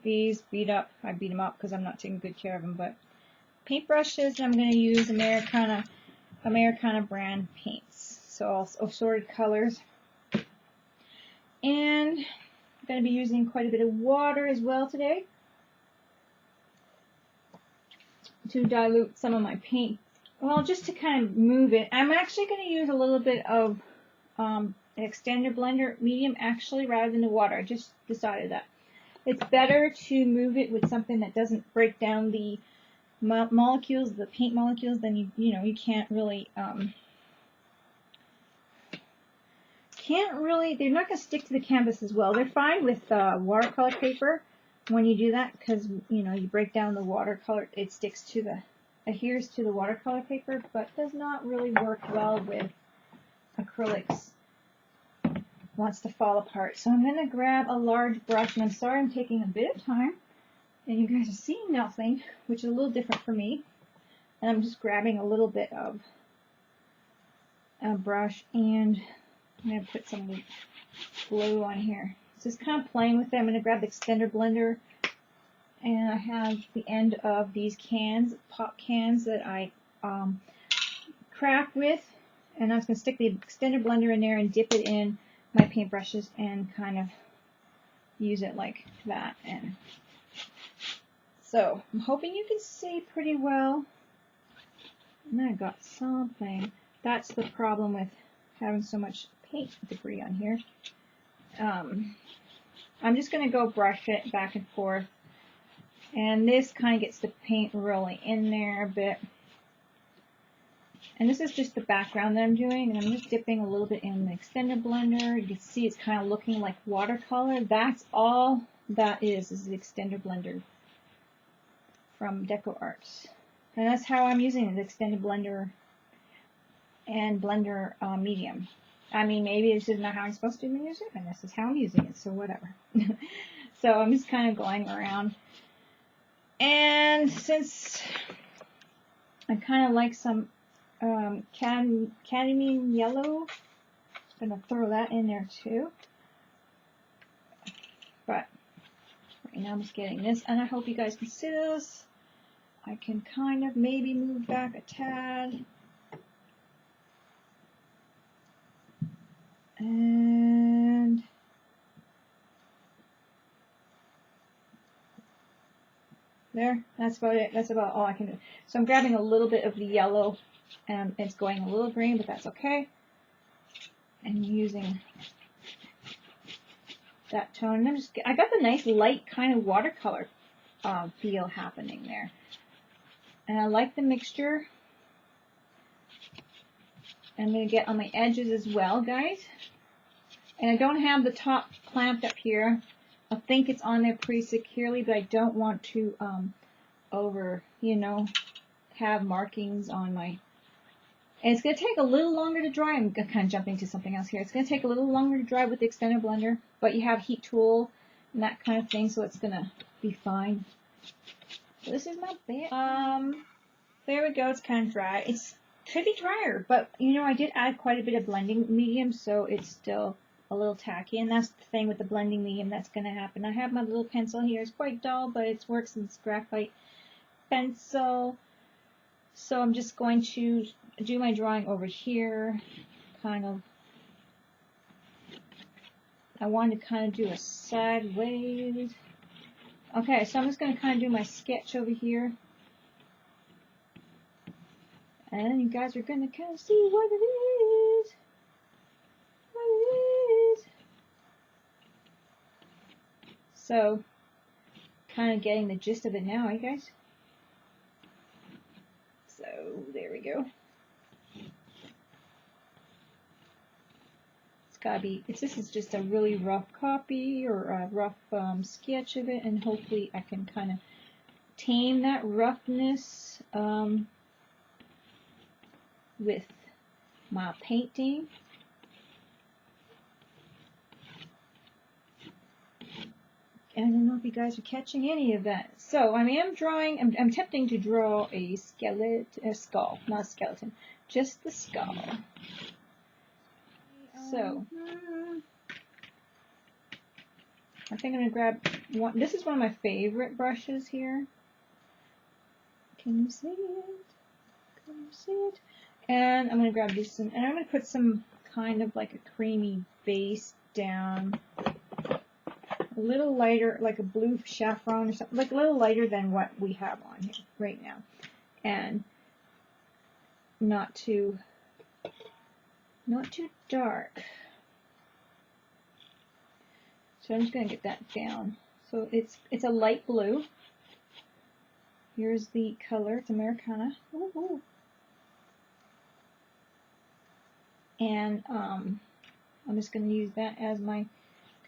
these beat up. I beat them up because I'm not taking good care of them. But paintbrushes, I'm going to use Americana brand paints. So all assorted colors. And I'm going to be using quite a bit of water as well today to dilute some of my paint. Well, just to kind of move it. I'm actually going to use a little bit of an extender blender medium actually rather than the water. I just decided that. It's better to move it with something that doesn't break down the molecules, the paint molecules, then you can't really, they're not going to stick to the canvas as well. They're fine with watercolor paper when you do that because, you break down the watercolor, it adheres to the watercolor paper, but does not really work well with acrylics. Wants to fall apart. So I'm going to grab a large brush, and I'm sorry I'm taking a bit of time, and you guys are seeing nothing, which is a little different for me. And I'm just grabbing a little bit of a brush, and I'm going to put some glue on here. Just kind of playing with it. I'm going to grab the extender blender, and I have the end of these cans, pop cans that I craft with, and I'm just going to stick the extender blender in there and dip it in my paintbrushes and kind of use it like that. And so I'm hoping you can see pretty well. And I got something. That's the problem with having so much paint debris on here. I'm just going to go brush it back and forth. And this kind of gets the paint really in there a bit. And this is just the background that I'm doing, and I'm just dipping a little bit in the extender blender. You can see it's kind of looking like watercolor. That's all that is the extender blender from DecoArts. And that's how I'm using it, the extender blender and blender medium. I mean, maybe this is not how I'm supposed to use it, and this is how I'm using it, so whatever. So I'm just kind of going around. And since I kind of like some cadmium yellow, I'm going to throw that in there too. But right now I'm just getting this, and I hope you guys can see this. I can kind of maybe move back a tad. And there, that's about it. That's about all I can do. So I'm grabbing a little bit of the yellow, and it's going a little green, but that's okay. And using that tone. And I got the nice light kind of watercolor feel happening there. And I like the mixture. I'm going to get on my edges as well, guys. And I don't have the top clamped up here. I think it's on there pretty securely, but I don't want to have markings on my... And it's going to take a little longer to dry. I'm kind of jumping to something else here. It's going to take a little longer to dry with the extender blender, but you have heat tool and that kind of thing, so it's going to be fine. So this is not bad. There we go. It's kind of dry. It could be drier, but I did add quite a bit of blending medium, so it's still a little tacky. And that's the thing with the blending medium that's going to happen. I have my little pencil here. It's quite dull, but it works in this graphite pencil. So I'm just going to do my drawing over here, kind of. I wanted to kind of do a sideways. Okay, so I'm just going to kind of do my sketch over here. And you guys are going to kind of see what it is. What it is. So, kind of getting the gist of it now, you guys? So, there we go. It's gotta be, this is just a really rough copy or a rough sketch of it, and hopefully I can kind of tame that roughness with my painting. And I don't know if you guys are catching any of that. So I am drawing, I'm attempting to draw a skull, not a skeleton, just the skull. So I think I'm going to grab one. This is one of my favorite brushes here. Can you see it? Can you see it? And I'm going to grab this one, and I'm going to put some kind of like a creamy base down. A little lighter, like a blue saffron or something, like a little lighter than what we have on here right now. And not too dark. So I'm just going to get that down. So it's a light blue. Here's the color. It's Americana. Ooh, ooh. And I'm just going to use that as my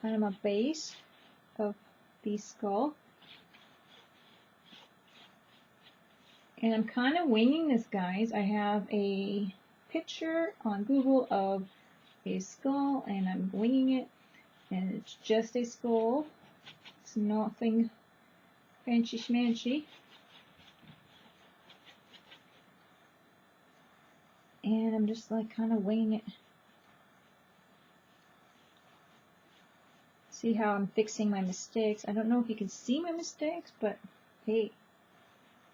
kind of my base of the skull. And I'm kind of winging this, guys. I have a picture on Google of a skull, and I'm winging it. And it's just a skull. It's nothing fancy schmancy. And I'm just like kind of winging it. See how I'm fixing my mistakes. I don't know if you can see my mistakes, but hey,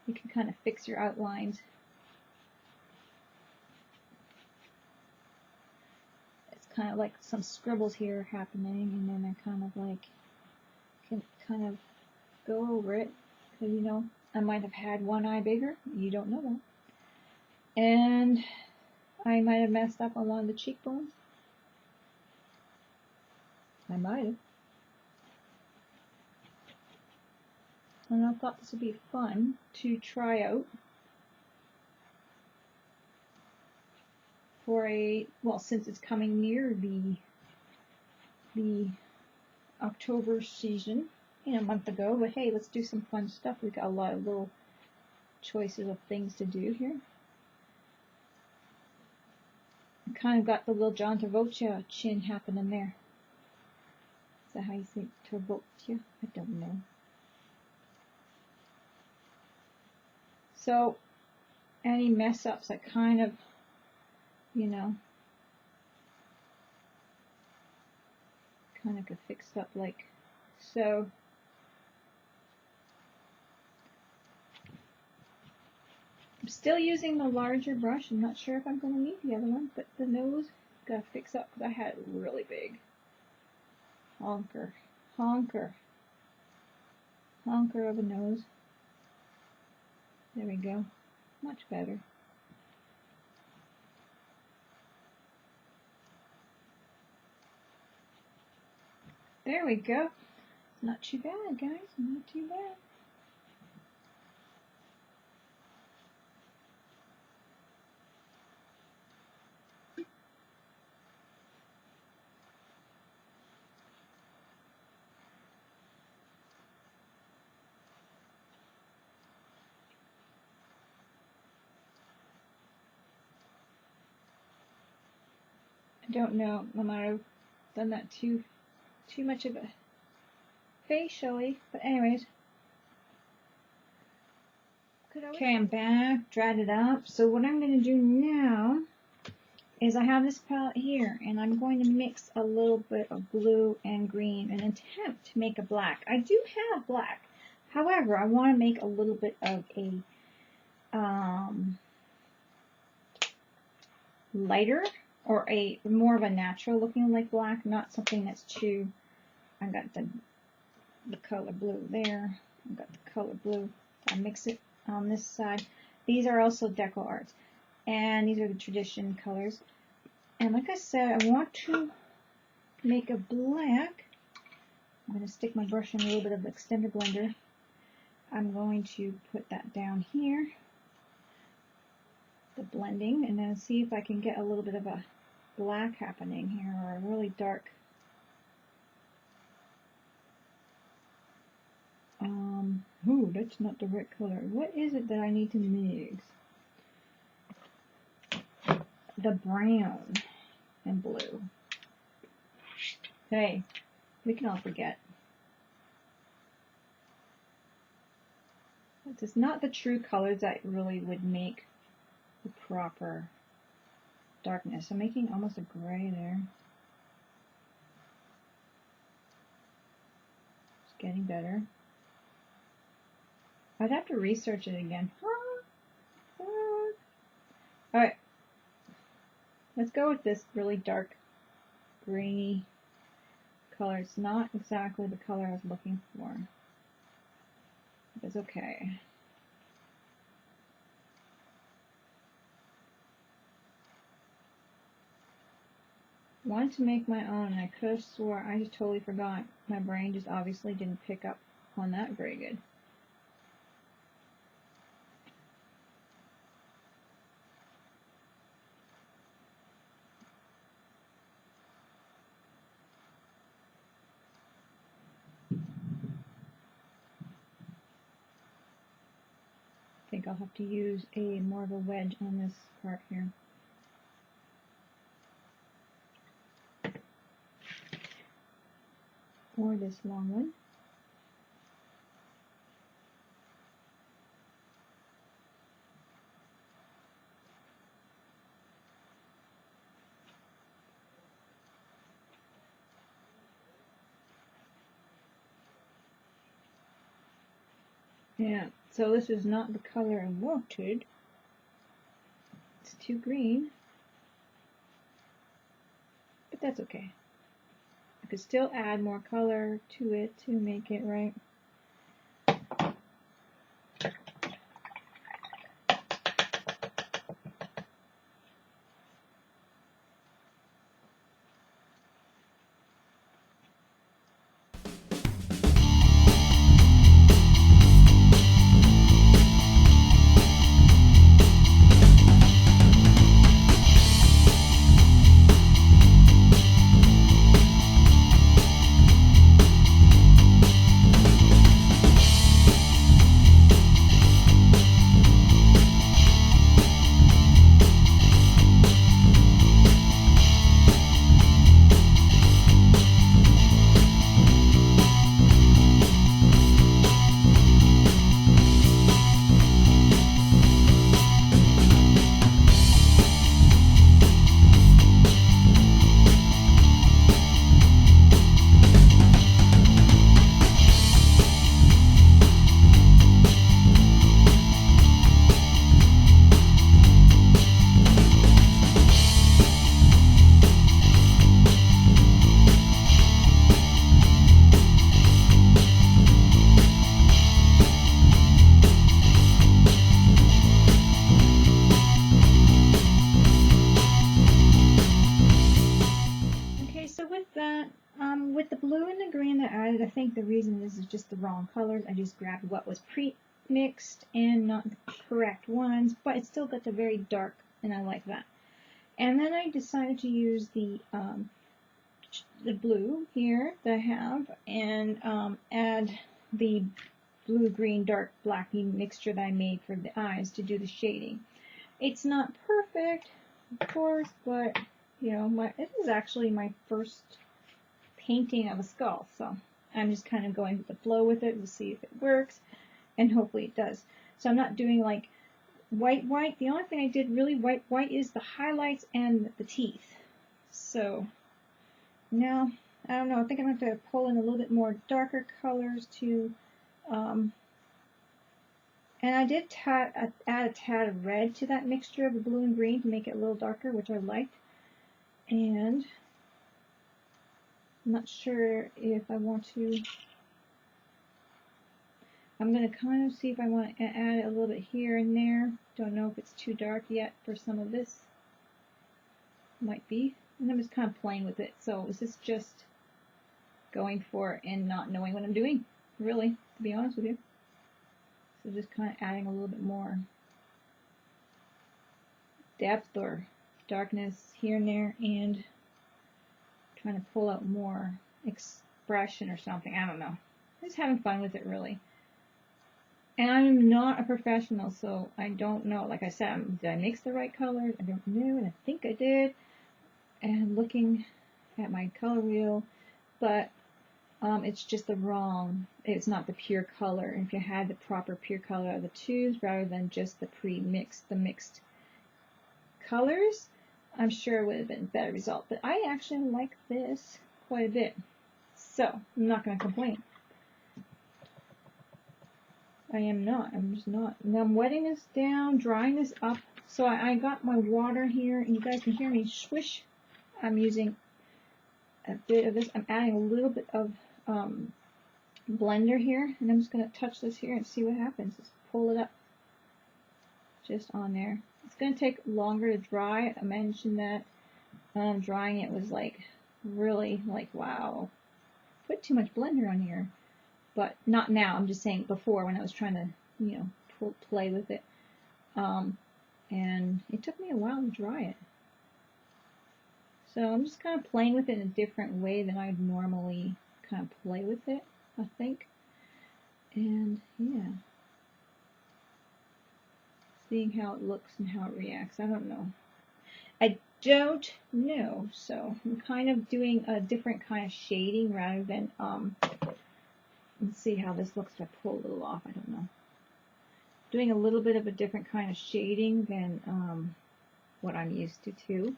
you can kind of fix your outlines. It's kind of like some scribbles here happening, and then I kind of like can kind of go over it, because you know, I might have had one eye bigger. You don't know that. And I might have messed up on one of the cheekbones. I might have. And I thought this would be fun to try out for a, well, since it's coming near the October season, you know, a month ago, but hey, let's do some fun stuff. We've got a lot of little choices of things to do here. I kind of got the little John Travolta chin happening there. Is that how you say Travolta? I don't know. So, any mess ups, I kind of, you know, kind of get fixed up like so. I'm still using the larger brush. I'm not sure if I'm going to need the other one, but the nose got to fix up because I had it really big. Honker, honker, honker of a nose. There we go. Much better. There we go. Not too bad, guys. Not too bad. I don't know. I might have done that too much of a facially, but anyways. Okay, I'm back, dried it up. So what I'm going to do now is I have this palette here, and I'm going to mix a little bit of blue and green in an attempt to make a black. I do have black. However, I want to make a little bit of a lighter, or a more of a natural looking like black, not something that's too, I got the color blue there, I've got the color blue, I mix it on this side. These are also DecoArts, and these are the tradition colors. And like I said, I want to make a black. I'm going to stick my brush in a little bit of the extender blender. I'm going to put that down here, the blending, and then see if I can get a little bit of a black happening here, or a really dark ooh, that's not the right color. What is it that I need to mix? The brown and blue. Hey, we can all forget. This is not the true colors that really would make the proper darkness. I'm making almost a gray there. getting better. I'd have to research it again. Alright. Let's go with this really dark grainy color. It's not exactly the color I was looking for. It's okay. Wanted to make my own, and I could have swore I just totally forgot. My brain just obviously didn't pick up on that very good. I think I'll have to use more of a wedge on this part here. Or this long one. Yeah, so this is not the color I wanted. It's too green. But that's okay. I could still add more color to it to make it right. With the blue and the green that I added, I think the reason this is just the wrong colors. I just grabbed what was pre-mixed and not the correct ones, but it still got the very dark, and I like that. And then I decided to use the blue here that I have, and add the blue, green, dark, blacky mixture that I made for the eyes to do the shading. It's not perfect, of course, but you know, this is actually my first painting of a skull, so I'm just kind of going with the flow with it to see if it works, and hopefully it does. So I'm not doing like white. The only thing I did really white is the highlights and the teeth. So now, I don't know, I think I'm going to have to pull in a little bit more darker colors to, and I did add a tad of red to that mixture of the blue and green to make it a little darker, which I liked. And I'm not sure if I want to, I'm going to kind of see if I want to add a little bit here and there. Don't know if it's too dark yet for some of this. Might be. And I'm just kind of playing with it. So is this just going for it and not knowing what I'm doing, really, to be honest with you. So just kind of adding a little bit more depth or darkness here and there, and trying to pull out more expression or something. I don't know. Just having fun with it, really. And I'm not a professional, so I don't know. Like I said, did I mix the right colors? I don't know, and I think I did. And looking at my color wheel, but it's just the wrong, it's not the pure color. And if you had the proper pure color of the tubes rather than just the mixed colors, I'm sure it would have been a better result. But I actually like this quite a bit, so I'm not going to complain. I am not. I'm just not. Now I'm wetting this down, drying this up. So I got my water here, and you guys can hear me swish. I'm using a bit of this. I'm adding a little bit of blender here, and I'm just going to touch this here and see what happens. Just pull it up just on there. It's going to take longer to dry. I mentioned that drying it was like really like, wow, put too much blender on here. But not now. I'm just saying before when I was trying to, you know, play with it. And it took me a while to dry it. So I'm just kind of playing with it in a different way than I'd normally kind of play with it, I think. And yeah. Seeing how it looks and how it reacts. I don't know. I don't know. So I'm kind of doing a different kind of shading rather than, let's see how this looks if I pull a little off. I don't know. Doing a little bit of a different kind of shading than what I'm used to too.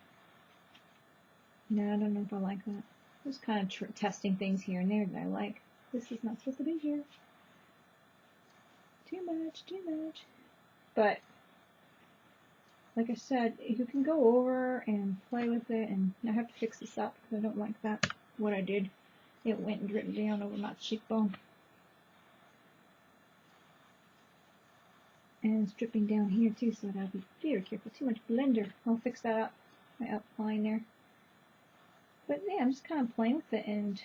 No, I don't know if I like that. Just kind of testing things here and there that I like. This is not supposed to be here. Too much, too much. But like I said, you can go over and play with it, and I have to fix this up because I don't like that. What I did, it went and dripped down over my cheekbone. And it's dripping down here too, so I gotta be very careful. Too much blender. I'll fix that up. My outline there. But yeah, I'm just kind of playing with it and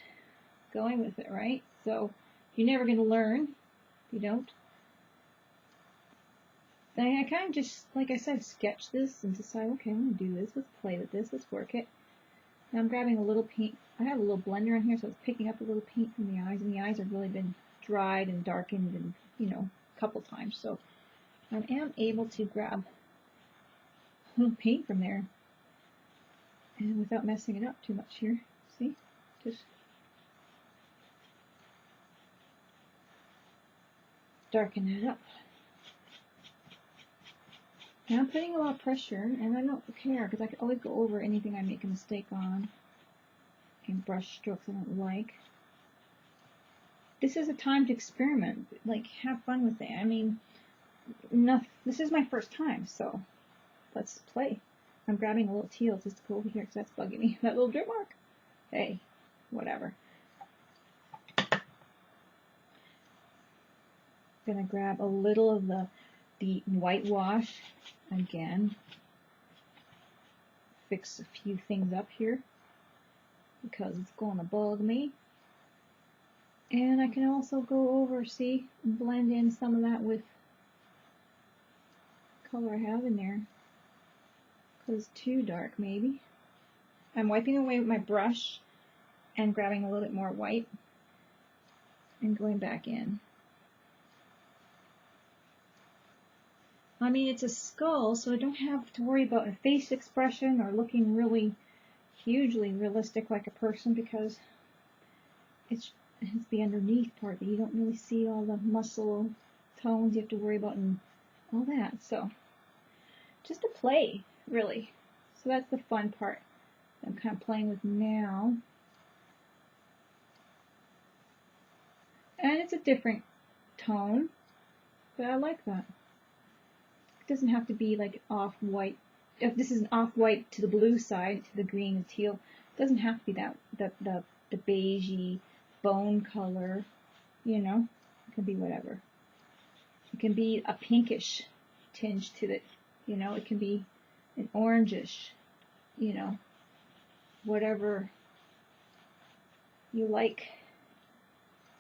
going with it, right? So you're never gonna learn if you don't. I kind of just, like I said, sketch this and decide, okay, I'm gonna do this. Let's play with this. Let's work it. Now I'm grabbing a little paint. I have a little blender on here, so it's picking up a little paint from the eyes, and the eyes have really been dried and darkened, and you know, a couple times. So I am able to grab a little paint from there, and without messing it up too much here. See, just darken it up. Now I'm putting a lot of pressure, and I don't care because I can always go over anything I make a mistake on. And brush strokes I don't like. This is a time to experiment. Like, have fun with it. I mean, this is my first time, so let's play. I'm grabbing a little teal just to go over here because that's bugging me. That little drip mark. Hey, whatever. Gonna grab a little of the whitewash again. Fix a few things up here because it's gonna bug me. And I can also go over, see, blend in some of that with color I have in there. Because it's too dark, maybe. I'm wiping away with my brush and grabbing a little bit more white and going back in. I mean, it's a skull, so I don't have to worry about a face expression or looking really hugely realistic like a person because it's the underneath part that you don't really see all the muscle tones you have to worry about and all that. So just a play, really. So that's the fun part I'm kind of playing with now. And it's a different tone, but I like that. It doesn't have to be like off-white. If this is an off-white to the blue side, to the green and teal, it doesn't have to be that the beigey bone color, you know. It can be whatever. It can be a pinkish tinge to it, you know. It can be an orangish, you know, whatever you like.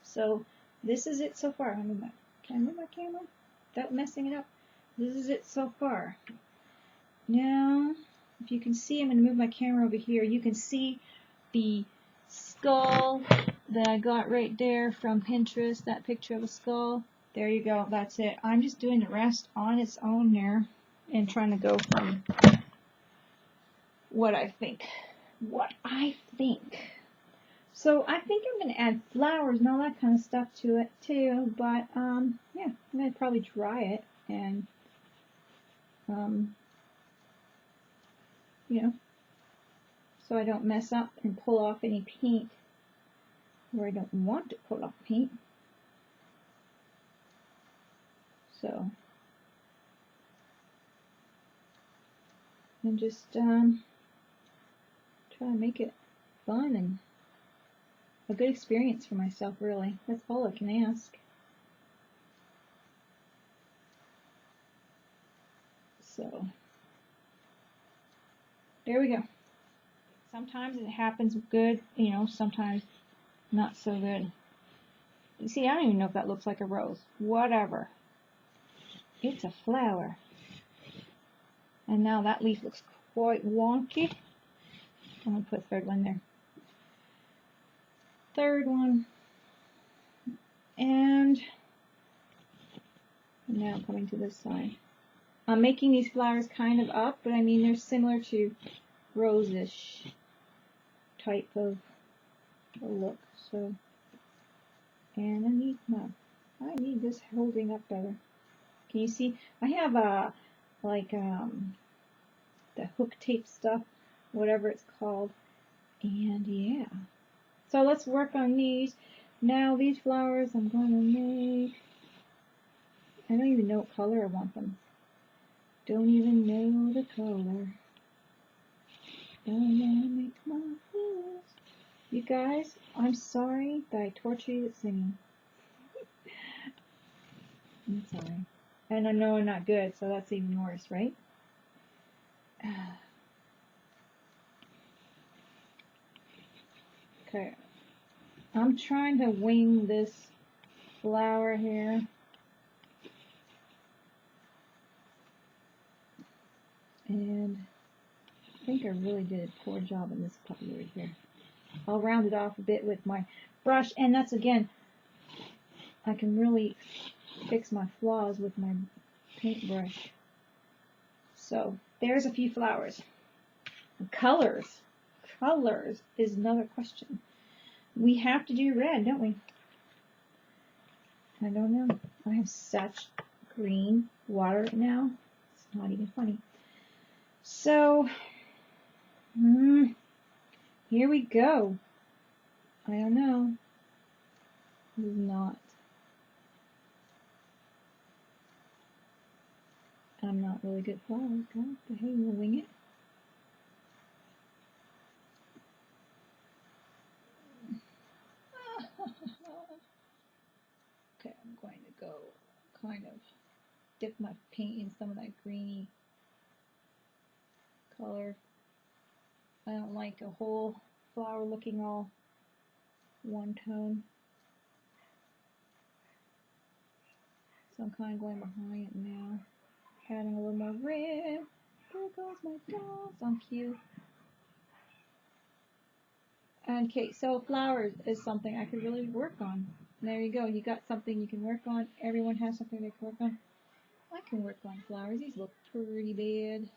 So this is it so far. Can I move my camera without messing it up? This is it so far. Now, if you can see, I'm going to move my camera over here. You can see the skull that I got right there from Pinterest, that picture of a skull. There you go. That's it. I'm just doing the rest on its own there and trying to go from what I think. So I think I'm going to add flowers and all that kind of stuff to it too, but yeah, I'm going to probably dry it and you know, so I don't mess up and pull off any paint where I don't want to pull off paint. So, and just try to make it fun and a good experience for myself, really. That's all I can ask. So, there we go. Sometimes it happens good, you know, sometimes not so good. You see, I don't even know if that looks like a rose. Whatever. It's a flower. And now that leaf looks quite wonky. I'm going to put a third one there. Third one. And now coming to this side. I'm making these flowers kind of up, but I mean they're similar to rose-ish type of look. So, and I need this holding up better. Can you see? I have the hook tape stuff, whatever it's called, and yeah. So let's work on these. Now these flowers I'm going to make. I don't even know what color I want them. Don't even know the color. Don't wanna make my fools. You guys, I'm sorry that I torture you with singing. I'm sorry. And I know I'm not good, so that's even worse, right? Okay. I'm trying to wing this flower here. And I think I really did a poor job in this puppy right here. I'll round it off a bit with my brush, and that's, again, I can really fix my flaws with my paintbrush. So there's a few flowers. Colors is another question. We have to do red, don't we? I don't know. I have such green water now. It's not even funny. So, here we go. I don't know. This is not. I'm not really good at flowers, guys. But hey, we'll wing it. Okay, I'm going to go kind of dip my paint in some of that greeny color. I don't like a whole flower looking all one tone. So I'm kind of going behind it now. Adding a little more red. There goes my dolls on cue. Okay, so flowers is something I could really work on. There you go. You got something you can work on. Everyone has something they can work on. I can work on flowers. These look pretty bad.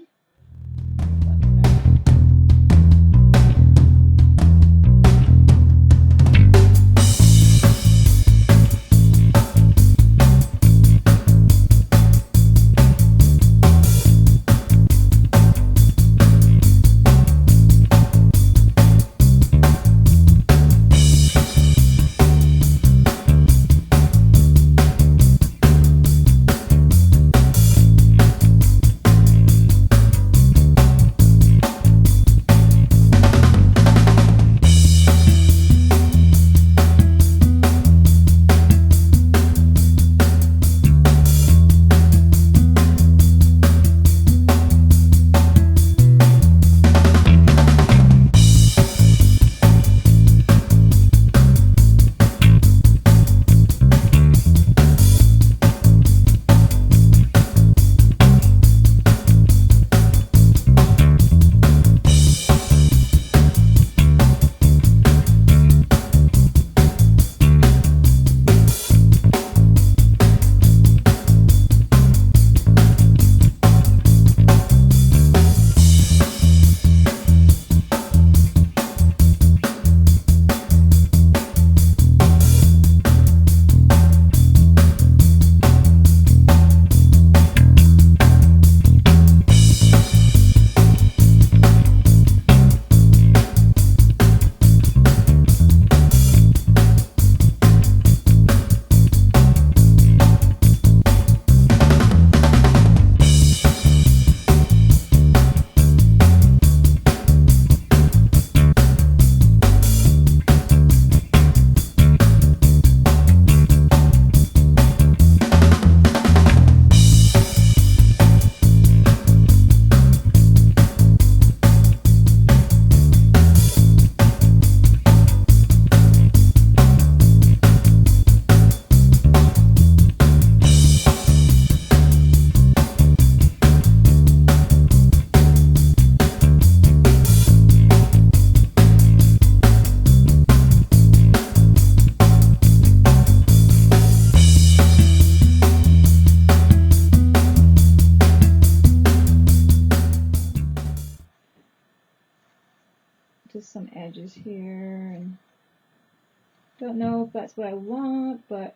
Don't know if that's what I want, but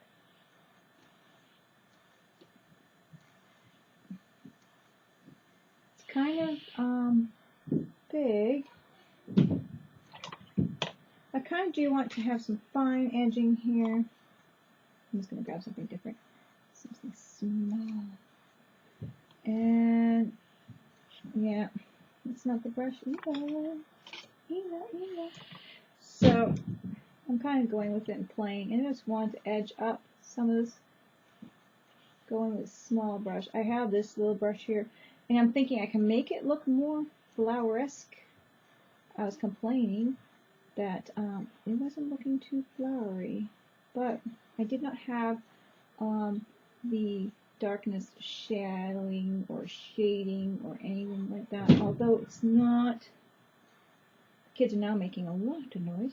it's kind of big. I kind of do want to have some fine edging here. I'm just going to grab something different. Something small. And yeah, it's not the brush either. So I'm kind of going with it and playing, and I just want to edge up some of this. Going with a small brush. I have this little brush here, and I'm thinking I can make it look more flower-esque. I was complaining that it wasn't looking too flowery, but I did not have the darkness shadowing or shading or anything like that, although it's not. Kids are now making a lot of noise.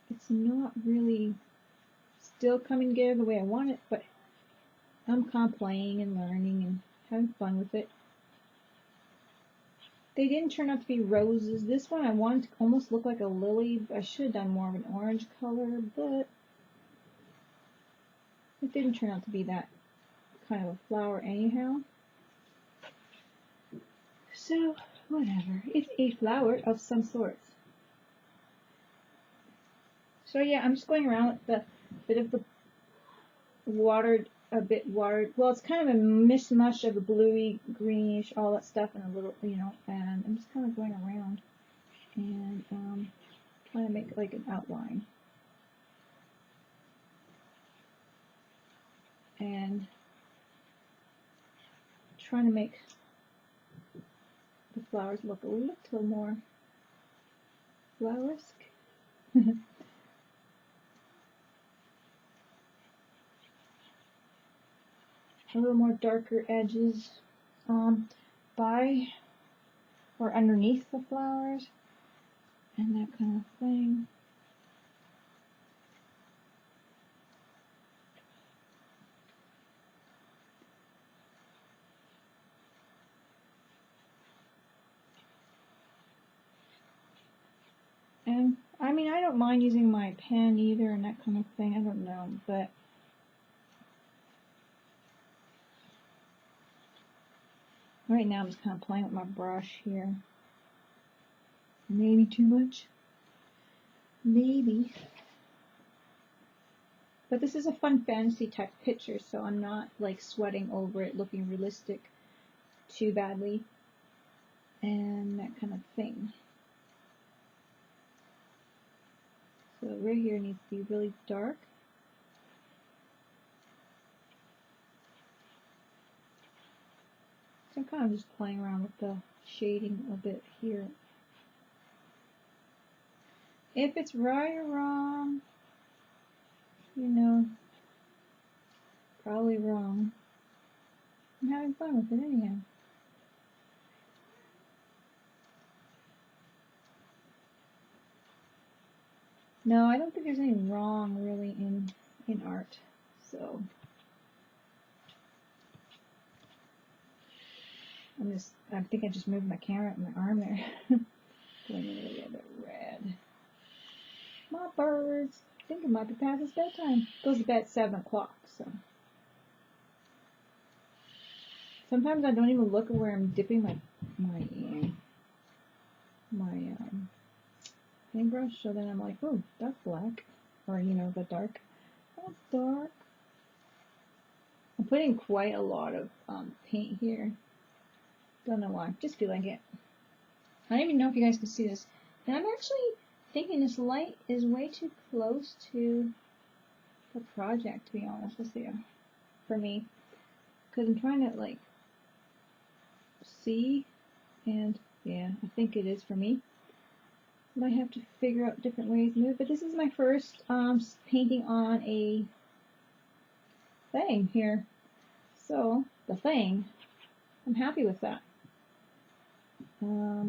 It's not really still coming together the way I want it, but I'm kind of playing and learning and having fun with it. They didn't turn out to be roses. This one I wanted to almost look like a lily. I should have done more of an orange color, but it didn't turn out to be that kind of a flower anyhow. So, whatever. It's a flower of some sorts. So yeah, I'm just going around with the bit of the watered, well, it's kind of a mishmash of a bluey, greenish, all that stuff, and a little, and I'm just kind of going around and trying to make like an outline. And trying to make the flowers look a little more flower-esque. A little more darker edges by or underneath the flowers and that kind of thing. And I mean, I don't mind using my pen either and that kind of thing. I don't know, but right now I'm just kind of playing with my brush here. Maybe too much. Maybe. But this is a fun fantasy type picture, so I'm not like sweating over it looking realistic too badly and that kind of thing. So right here needs to be really dark. So I'm kind of just playing around with the shading a bit here. If it's right or wrong, probably wrong. I'm having fun with it anyhow. No, I don't think there's anything wrong really in art. So I think I just moved my camera up my arm there. Going in a little bit red. My birds. I think it might be past its bedtime. Goes to bed at 7 o'clock, so. Sometimes I don't even look at where I'm dipping my paintbrush, so then I'm like, oh, that's black. Or, the dark. That's dark. I'm putting quite a lot of paint here. Don't know why. Just feel like it. I don't even know if you guys can see this. And I'm actually thinking this light is way too close to the project, to be honest with you. For me. Because I'm trying to, like, see. And, yeah, I think it is for me. Might have to figure out different ways to move. But this is my first painting on a thing here. So, the thing, I'm happy with that. I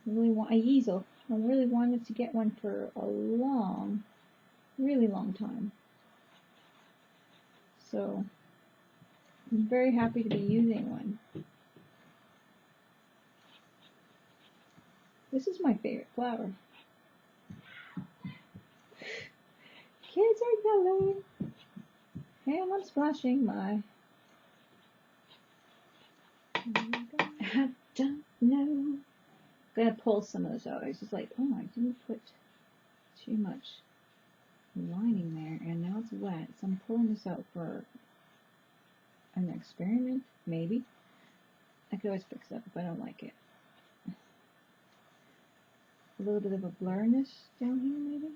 really want a easel. I really wanted to get one for a really long time. So, I'm very happy to be using one. This is my favorite flower. kids are yelling. And I'm splashing my... I don't know. I'm gonna pull some of this out. I was just like, oh, I didn't put too much lining there, and now it's wet. So I'm pulling this out for an experiment, maybe. I could always fix that if I don't like it. A little bit of a blurriness down here, maybe.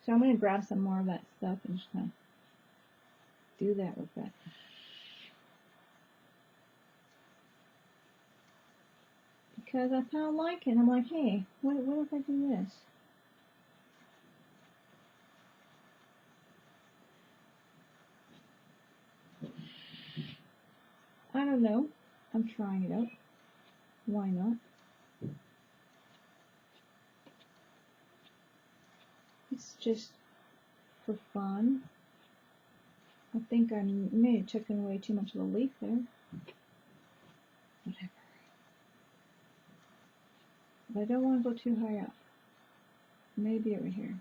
So I'm going to grab some more of that stuff and just kind of do that with that. Because I kind of like it. I'm like, hey, what if I do this? I don't know. I'm trying it out. Why not? It's just for fun. I think I may have taken away too much of the leaf there. Whatever. But I don't want to go too high up. Maybe over here.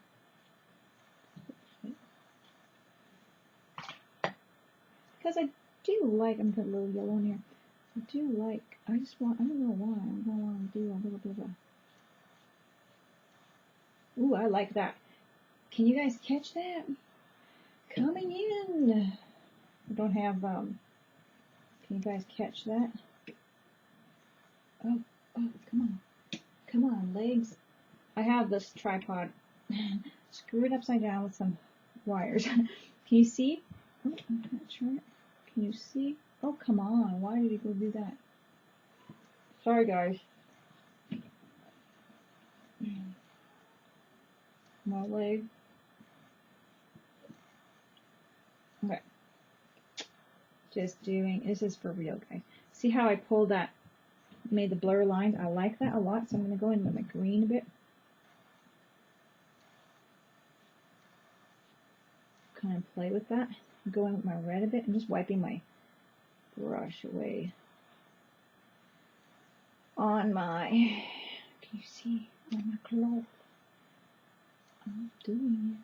Because I do like, I'm putting a little yellow in here. I do like, I don't know why, I don't want to do a little bit of a... Ooh, I like that. Can you guys catch that? Coming in. I don't have, can you guys catch that? Oh, come on. Come on, legs. I have this tripod screwed upside down with some wires. Can you see? Oh, I'm not sure. Can you see? Oh, come on. Why did he go do that? Sorry, guys. My leg. Okay. Just doing, this is for real, guys. See how I pulled that, made the blur lines? I like that a lot, so I'm going to go in with my green a bit. Kind of play with that. Go in with my red a bit and just wiping my brush away on my, can you see, on my cloth. I'm doing it.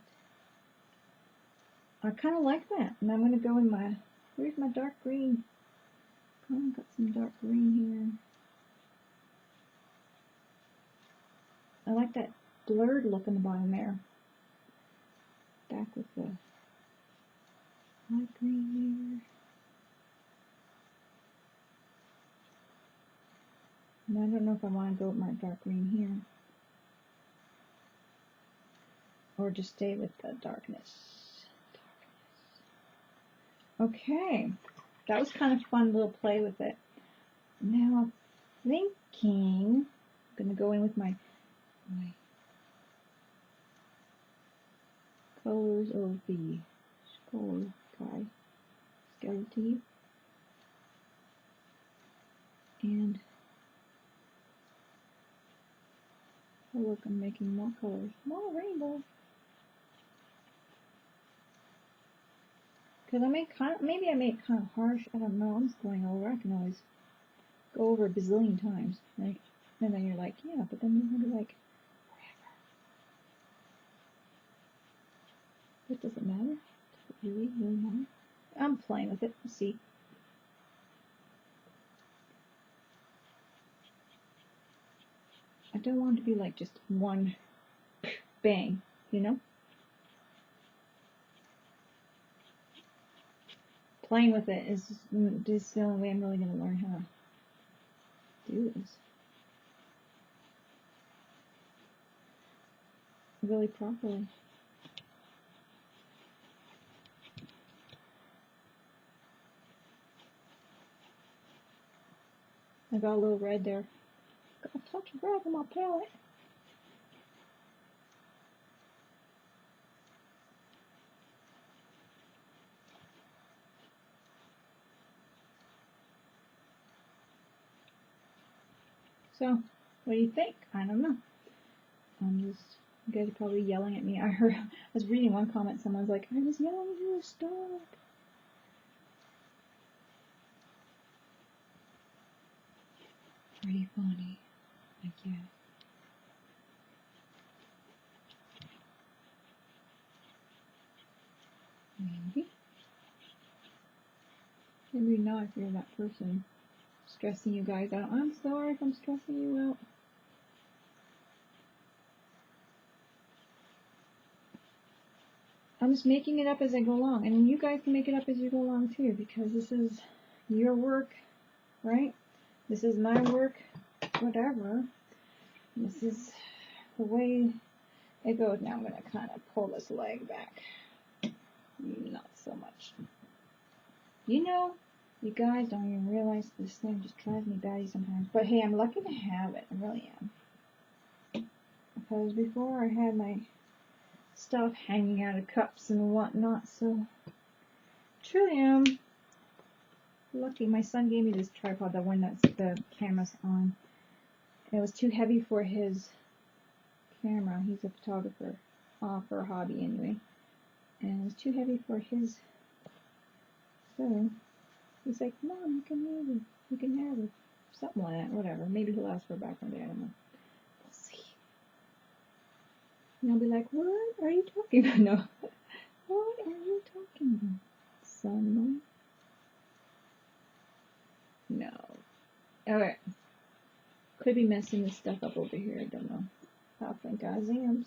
I kind of like that. And I'm going to go in my, where's my dark green? I've got some dark green here. I like that blurred look in the bottom there. Back with the light green there. And I don't know if I want to go with my dark green here. Or just stay with the darkness. Okay. That was kind of fun little play with it. Now I'm thinking I'm going to go in with my colors of the skull guy. Skeleton. And oh look, I'm making more colors. More rainbow. Because I make kind of, maybe I make kind of harsh. I don't know. I'm just going over. I can always go over a bazillion times, right? And then you're like, yeah, but then you're going to be like, whatever. It doesn't matter. Does it really matter? I'm playing with it. Let's see. I don't want it to be like just one bang, you know? Playing with it is just the only way I'm really going to learn how to do this. Really properly. I got a little red there. Got a touch of red on my palette. So, what do you think? I don't know. You guys are probably yelling at me. I was reading one comment, someone's like, I was yelling at you to stop. pretty funny. I guess. Maybe. Maybe not if you're that person stressing you guys out. I'm sorry if I'm stressing you out. I'm just making it up as I go along. And you guys can make it up as you go along too, because this is your work, right? This is my work, whatever. This is the way it goes. Now I'm going to kind of pull this leg back. Not so much. You know, you guys don't even realize this thing just drives me batty sometimes. But hey, I'm lucky to have it. I really am. Because before I had my stuff hanging out of cups and whatnot, so truly am lucky. My son gave me this tripod, the one that's the camera's on. It was too heavy for his camera. He's a photographer, for a hobby anyway. And it was too heavy for his. So he's like, Mom, you can have it. You can have it. Something like that. Whatever. Maybe he'll ask for it back one day. I don't know. We'll see. And I'll be like, what are you talking about? No. What are you talking about? Son? No. Alright. Could be messing this stuff up over here. I don't know. I'll think Gazams.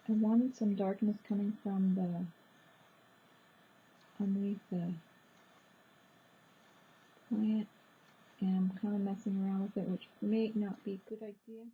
I wanted some darkness coming from the underneath the plant, and I'm kind of messing around with it, which may not be a good idea.